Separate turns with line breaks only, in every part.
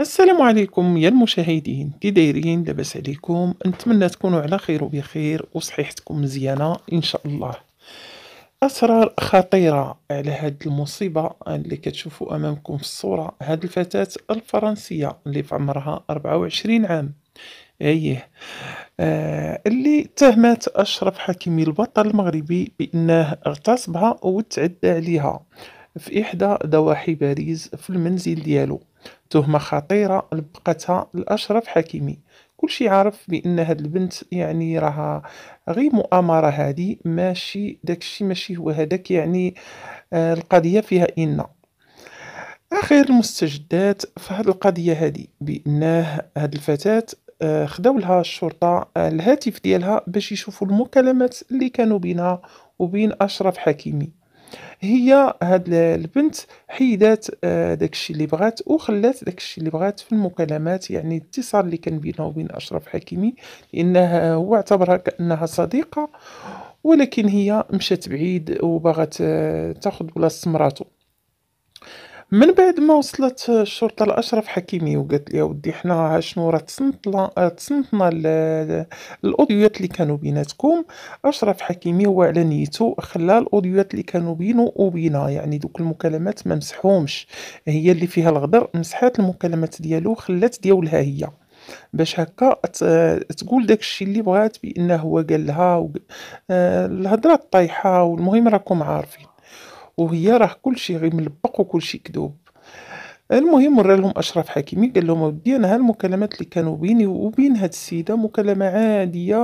السلام عليكم يا المشاهدين، كي دايرين؟ لاباس عليكم؟ نتمنى تكونوا على خير وبخير وصحيحتكم مزيانه ان شاء الله. اسرار خطيره على هاد المصيبه اللي كتشوفوا امامكم في الصوره، هاد الفتاه الفرنسيه اللي في عمرها 24 عام. ايه اللي اتهمت اشرف حكيمي البطل المغربي بانه اغتصبها وتعدى عليها في إحدى ضواحي باريس في المنزل ديالو. تهمة خطيرة لبقتها لأشرف حكيمي. كلشي عارف بأن هاد البنت يعني راها غير مؤامرة، هادي ماشي داكشي، ماشي هو هداك يعني. القضية فيها إن آخر المستجدات في هاد القضية هادي بأنه هاد الفتاة خداو لها الشرطة الهاتف ديالها باش يشوفوا المكالمات اللي كانوا بينها وبين أشرف حكيمي. هي هاد البنت حيدات داك الشي اللي بغات وخلات داك الشي اللي بغات في المكالمات، يعني الاتصال اللي كان بينها وبين أشرف حكيمي، لأنه هو اعتبرها كأنها صديقة، ولكن هي مشات بعيد وبغات تاخد بلاصة مراتو. من بعد ما وصلت الشرطة لأشرف حكيمي وقالت ليه ودي حنا ها شنو راه تصنتنا الأوديوات اللي كانوا بيناتكم. أشرف حكيمي هو على نيتو خلى الأوديوات اللي كانوا بينو وبينها، يعني دوك المكالمات ما مسحهمش. هي اللي فيها الغدر مسحات المكالمات ديالو وخلات ديولها هي، باش هكا تقول داك الشي اللي بغات بأنه هو قال لها الهضرة الطايحة، والمهم راكم عارفين. وهي راه كلشي غير ملبق وكلشي كذوب. المهم ورا لهم أشرف حكيمي قال لهم أودي أنا ها المكالمات اللي كانوا بيني وبين هاد السيدة مكالمة عادية،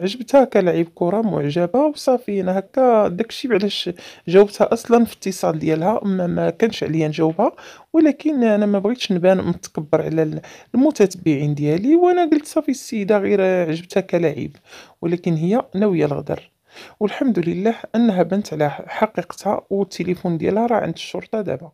عجبتها كلاعب كرة معجبة وصافي. أنا هكا داكشي علاش جاوبتها أصلا في الاتصال ديالها، ما كانش عليا نجاوبها، ولكن أنا ما بغيتش نبان متكبر على المتتبعين ديالي، وأنا قلت صافي السيدة غير عجبتها كلاعب، ولكن هي ناوية الغدر. والحمد لله أنها بنت على حقيقتها، والتليفون ديالها راه عند الشرطة دابا.